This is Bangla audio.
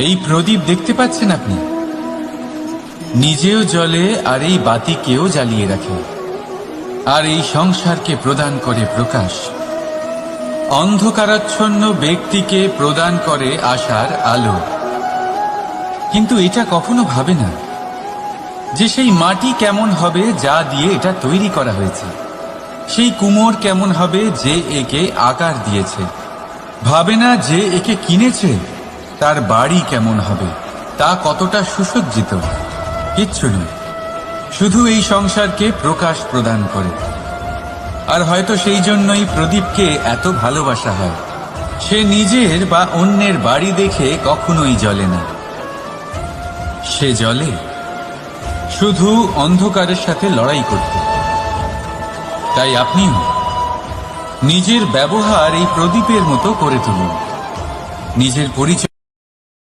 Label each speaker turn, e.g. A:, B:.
A: এই প্রদীপ দেখতে পাচ্ছেন আপনি? নিজেও জ্বলে আর এই বাতিকেও জ্বালিয়ে রাখে, আর এই সংসারকে প্রদান করে প্রকাশ। অন্ধকারাচ্ছন্ন ব্যক্তিকে প্রদান করে আশার আলো। কিন্তু এটা কখনো ভাবে না যে সেই মাটি কেমন হবে যা দিয়ে এটা তৈরি করা হয়েছে, সেই কুমোর কেমন হবে যে একে আকার দিয়েছে। ভাবে না যে একে কিনেছে তার বাড়ি কেমন হবে, তা কতটা সুসজ্জিত। কিচ্ছু নেই, শুধু এই সংসারকে প্রকাশ প্রদান করে। আর হয়তো সেই জন্যই প্রদীপকে এত ভালোবাসা হয়। সে নিজের বা অন্যের বাড়ি দেখে কখনোই জ্বলে না, সে জ্বলে শুধু অন্ধকারের সাথে লড়াই করতে। তাই আপনিও নিজের ব্যবহার এই প্রদীপের মতো করে তুলুন। নিজের পরিচয়